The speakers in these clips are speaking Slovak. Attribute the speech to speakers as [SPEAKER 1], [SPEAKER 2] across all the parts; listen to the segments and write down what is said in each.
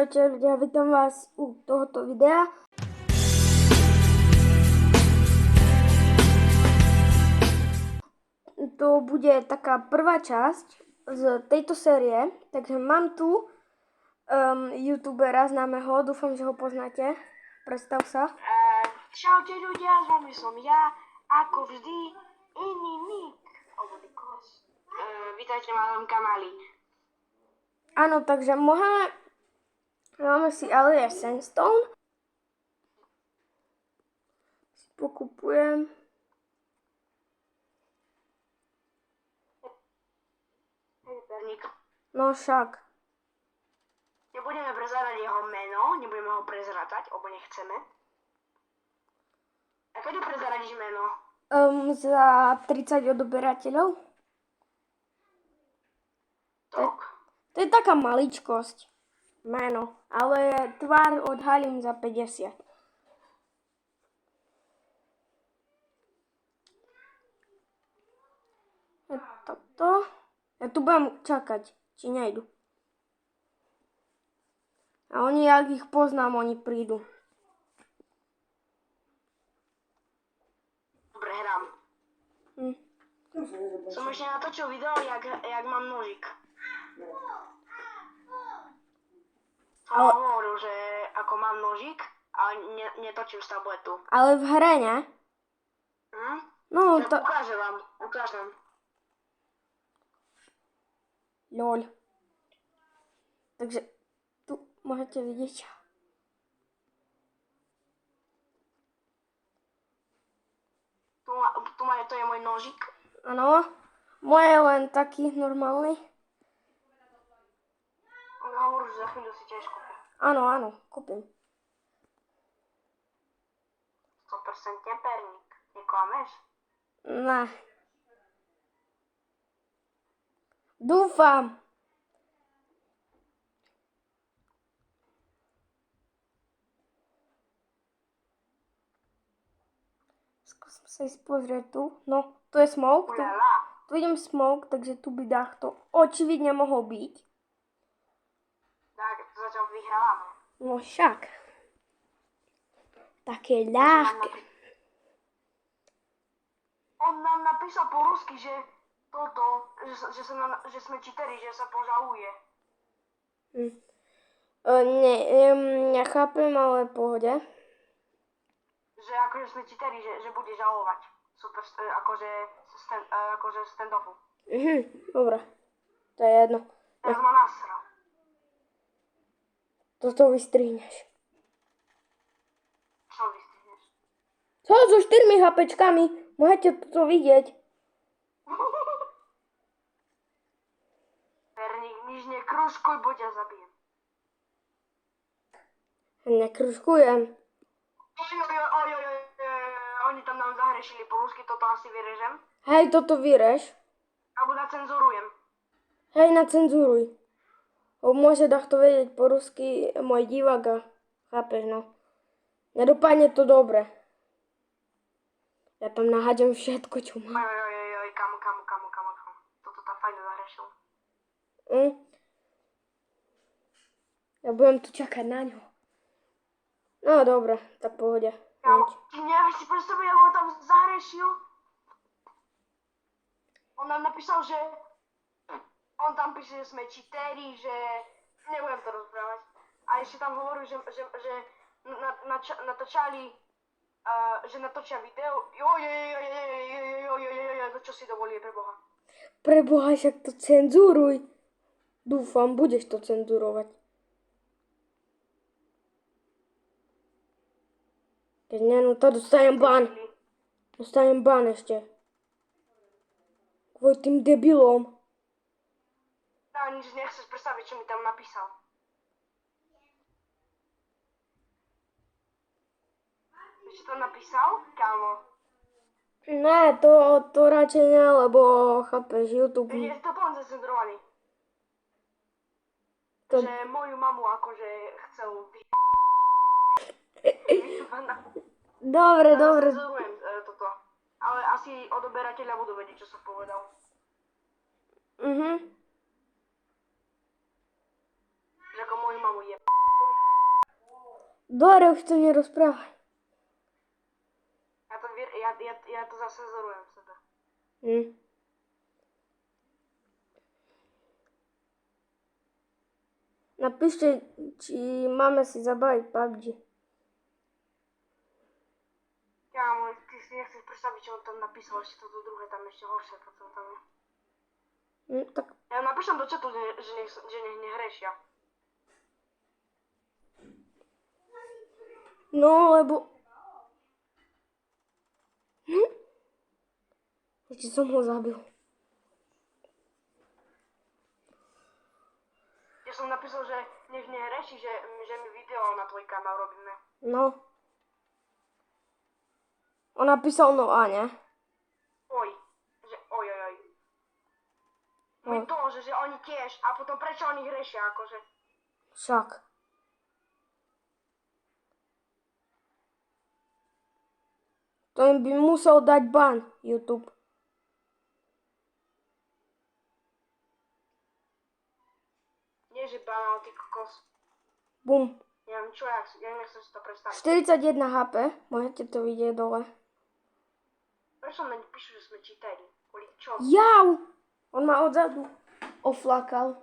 [SPEAKER 1] Ahojte ľudia, vítam vás u tohoto videa. To bude taká prvá časť z tejto série, takže mám tu youtubera známeho, dúfam, že ho poznáte. Predstav sa.
[SPEAKER 2] Čaute ľudia, s vami som ja, ako vždy, iný Nick, alebo Nikos. Vítajte na mojom kanáli.
[SPEAKER 1] Áno, takže máme si Alias Sandstone. Si pokupujem. No však.
[SPEAKER 2] Nebudeme prezrádať jeho meno, nebudeme ho prezrádať, lebo nechceme. A kedy prezradíš meno?
[SPEAKER 1] Za 30 odoberateľov.
[SPEAKER 2] Tak.
[SPEAKER 1] To je taká maličkosť. Meno. Ale tvár odhalím za 50. Toto. Ja tu budem čakať, či nejdu. A oni, ak ich poznám, oni prídu.
[SPEAKER 2] Dobre, hrám. Som ešte natočil video, jak mám nožík. Som hovoril, že ako mám nožík, ale netočím z tabletu.
[SPEAKER 1] Ale v hre, ne? No, to...
[SPEAKER 2] Ukážem.
[SPEAKER 1] Lol. Takže tu môžete vidieť.
[SPEAKER 2] To je môj nožík.
[SPEAKER 1] Áno. Moje je len taký normálny.
[SPEAKER 2] On hovorí, že za chvíľu si tiež kúpim.
[SPEAKER 1] Áno, kúpim.
[SPEAKER 2] 100% perník. Neklameš?
[SPEAKER 1] Ne. Dúfam. Skúsim sa ísť pozrieť tu. No, tu je smoke. Tu vidím smoke, takže tu by to očividne mohol byť.
[SPEAKER 2] Tak, to zatiaľ vyhrávame.
[SPEAKER 1] No však. Také ľahké.
[SPEAKER 2] On nám napísal po rusky, že že sme cheateri, že sa požaluje.
[SPEAKER 1] Nechápem, ale v pohode.
[SPEAKER 2] Že akože sme cheateri, že bude žalovať. Super, akože stand-offu.
[SPEAKER 1] Dobre, to je jedno.
[SPEAKER 2] Teraz ma nasral.
[SPEAKER 1] Toto vystrihneš.
[SPEAKER 2] Čo vystrihneš?
[SPEAKER 1] Co so 4 HPčkami? Môžete toto vidieť.
[SPEAKER 2] Perník, nič nekružkuj, bo ťa zabijem.
[SPEAKER 1] Nekružkujem.
[SPEAKER 2] Oni tam nám zahrešili po rusky, toto asi vyrežem.
[SPEAKER 1] Hej, toto vyrež.
[SPEAKER 2] Alebo nacenzurujem.
[SPEAKER 1] Hej, nacenzuruj. Môže to vedieť po rusky môj divák a chápeš, no. Nedopadne to dobre. Ja tam nahádžem všetko, čo mám.
[SPEAKER 2] Kamo. Toto tam fajne zahrešil.
[SPEAKER 1] Ja budem tu čakať na ňo. No, dobre, tak pohode.
[SPEAKER 2] Ty nevieš si predstaviť, ako ho tam zahrešil? On nám napísal, že... On tam píše, že sme cheateri, že... Nebudem to rozprávať. A ešte tam hovoril, že natáčali... že natočia video. To čo si dovolí, preboha.
[SPEAKER 1] Preboha, však to cenzuruj. Dúfam, budeš to cenzurovať. Keď nie, no to dostanem ban. Dostanem ban ešte. Kvôli tým debilom.
[SPEAKER 2] Ani si nechceš predstaviť, čo mi tam napísal. Ešte to napísal? Kámo.
[SPEAKER 1] Ne, to radšej nie, lebo chápeš, YouTube...
[SPEAKER 2] Je to plne zacenzurovaný.
[SPEAKER 1] To...
[SPEAKER 2] Že moju mamu akože chcel
[SPEAKER 1] Dobre.
[SPEAKER 2] Cenzurujem toto. Ale asi odoberateľia budú vedieť, čo som povedal. Že ako moju mamu je
[SPEAKER 1] Dobre, už to nerozprávaj.
[SPEAKER 2] Ja to zacenzurujem sebe.
[SPEAKER 1] Napíšte, či máme si zabaviť PUBG.
[SPEAKER 2] Kámo, ty si nechceš predstaviť, čo on tam napísal, ešte toto druhé tam ešte horšie, potom tam je.
[SPEAKER 1] Tak
[SPEAKER 2] Ja napíšem do chatu, že nech nehrešia.
[SPEAKER 1] no, lebo... Ešte som ho zabil.
[SPEAKER 2] Ja som napísal, že nech nehreši, že mi video na tvoj kanál robíme.
[SPEAKER 1] No. On napísal no a ne?
[SPEAKER 2] Oj. Že oj.
[SPEAKER 1] No.
[SPEAKER 2] To, že oni tiež. A potom prečo oni hrešia, akože.
[SPEAKER 1] Však. To im by musel dať ban YouTube.
[SPEAKER 2] Nie, že banál, ty kokos.
[SPEAKER 1] Bum.
[SPEAKER 2] Ja neviem čo, ja nechcem si to predstaviť.
[SPEAKER 1] 41 HP. Môžete to vidieť dole.
[SPEAKER 2] Prečo nám píšu, že sme cheateri? Kvôli čo?
[SPEAKER 1] Jau! On ma odzadu oflakal.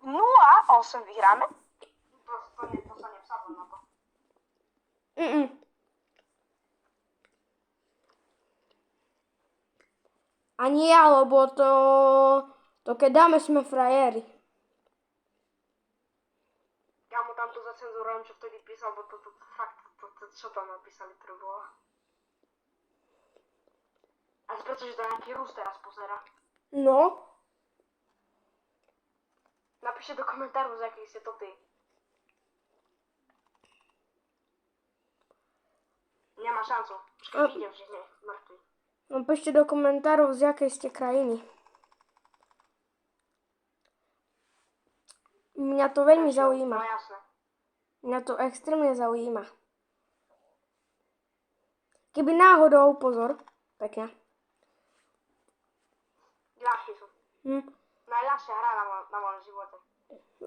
[SPEAKER 2] No a 8 vyhráme? To sa nevsadlo na to.
[SPEAKER 1] Ani ja, lebo to keď dáme, sme frajeri.
[SPEAKER 2] Ja mu tam to zacenzurujem, čo vtedy písal, bo to fakt, čo tam napísali, to bolo. A pretože to nejaký Rus teraz pozera.
[SPEAKER 1] No.
[SPEAKER 2] Napíšte do komentárov, z akých ste to ty. Nemá šancu. Počkaj, vidím, že nie, mŕtvy.
[SPEAKER 1] Napíšte do komentárov, z jakej ste krajiny. Mňa to veľmi zaujíma.
[SPEAKER 2] No jasné.
[SPEAKER 1] Mňa to extrémne zaujíma. Keby náhodou, pozor, pekne.
[SPEAKER 2] Ľahší sú. Najľahšia hra na mojom živote.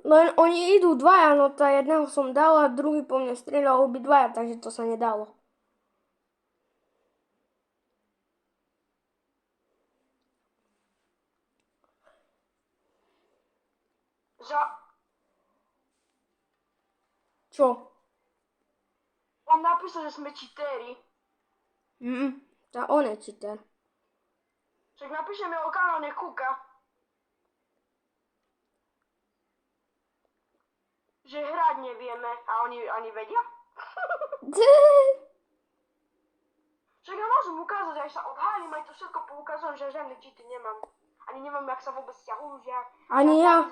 [SPEAKER 1] Len oni idú dvaja, no tá jedného som dal a druhý po mne strieľal obidvaja, takže to sa nedalo. Čo?
[SPEAKER 2] On napísal, že sme cheatéri.
[SPEAKER 1] Tá on je cheater.
[SPEAKER 2] Však napíšem jeho kanál, nech kúka. Že hrať nevieme a oni vedia. Však ja môžem ukázať, aj sa odhalím, aj to všetko poukazujem, že žiadne cheaty nemám. Ani nemám, jak sa vôbec ťahujú, že
[SPEAKER 1] Ani ja.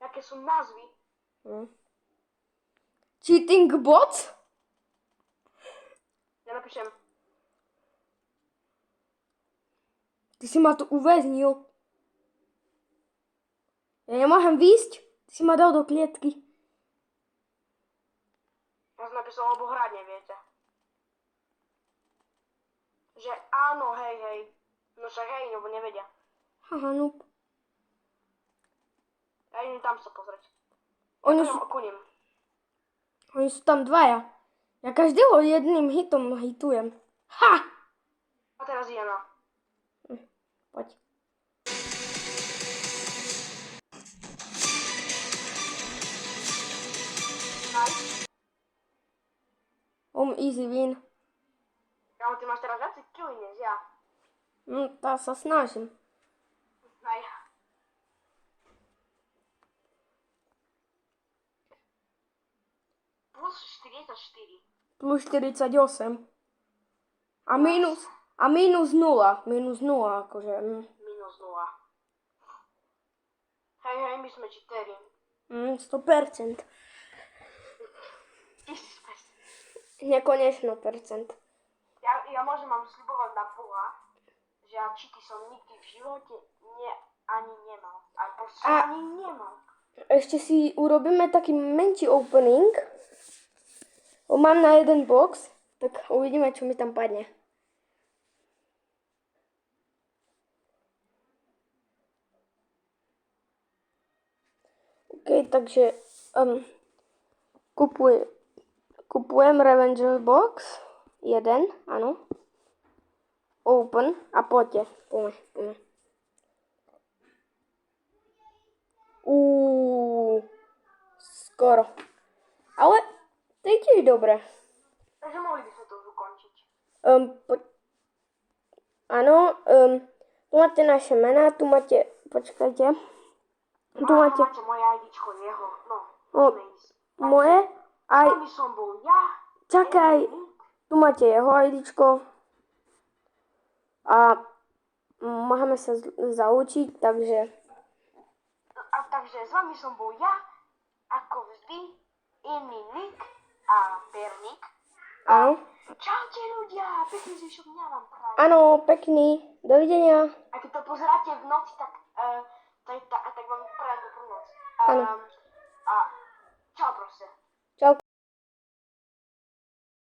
[SPEAKER 2] Aké sú názvy.
[SPEAKER 1] Cheating bot?
[SPEAKER 2] Ja napíšem.
[SPEAKER 1] Ty si ma tu uväznil. Ja nemôžem výjsť? Ty si ma dal do klietky.
[SPEAKER 2] Ja som napísal, lebo hrať neviete. Že áno, hej. No však hej, lebo nevedia.
[SPEAKER 1] Haha, noob.
[SPEAKER 2] Ja idem tam sa pozrieť.
[SPEAKER 1] Oni
[SPEAKER 2] Ja
[SPEAKER 1] sú,
[SPEAKER 2] ku nim.
[SPEAKER 1] oni sú tam dvaja. Ja každého jedným hitom hitujem. Ha!
[SPEAKER 2] A teraz Jana.
[SPEAKER 1] Poď.
[SPEAKER 2] Nice.
[SPEAKER 1] Easy win.
[SPEAKER 2] Kámo, ty máš teraz viac killy než ja.
[SPEAKER 1] Tá sa snažím.
[SPEAKER 2] Aj. Plus 44.
[SPEAKER 1] Plus 48. A minus 0. Minus 0, akože.
[SPEAKER 2] Minus 0. Hej, my sme cheateri.
[SPEAKER 1] 100%.
[SPEAKER 2] 1000%.
[SPEAKER 1] Nekonečno percent.
[SPEAKER 2] Ja môžem vám sľubovať na Boha, že ja cheaty som nikdy v živote ani nemal. Aj proste ani nemal.
[SPEAKER 1] Ešte si urobíme taký menší opening. Mám na jeden box, tak uvidíme, čo mi tam padne. OK, takže kupujem Revenge Box. Jeden, ano. Open a poďte. Poďme. Skoro. Ale to je tiež dobré.
[SPEAKER 2] Takže mohli by sme to už ukončiť.
[SPEAKER 1] Áno, tu máte naše mená, tu máte, počkajte. Tu máte
[SPEAKER 2] moje IDčko, jeho, no,
[SPEAKER 1] No,
[SPEAKER 2] môžeme ísť.
[SPEAKER 1] moje, aj,
[SPEAKER 2] Tam by som bol ja.
[SPEAKER 1] čakaj, tu máte jeho IDčko. A máme sa zaučiť, takže
[SPEAKER 2] A takže s vami som bol ja, ako vždy, iný Nick a Pernik.
[SPEAKER 1] áno.
[SPEAKER 2] Čaute ľudia, pekný zvyšok dňa vám prajem.
[SPEAKER 1] Áno, pekný. Dovidenia.
[SPEAKER 2] A keď to pozeráte v noci, tak vám prajem dobrú noc.
[SPEAKER 1] Áno.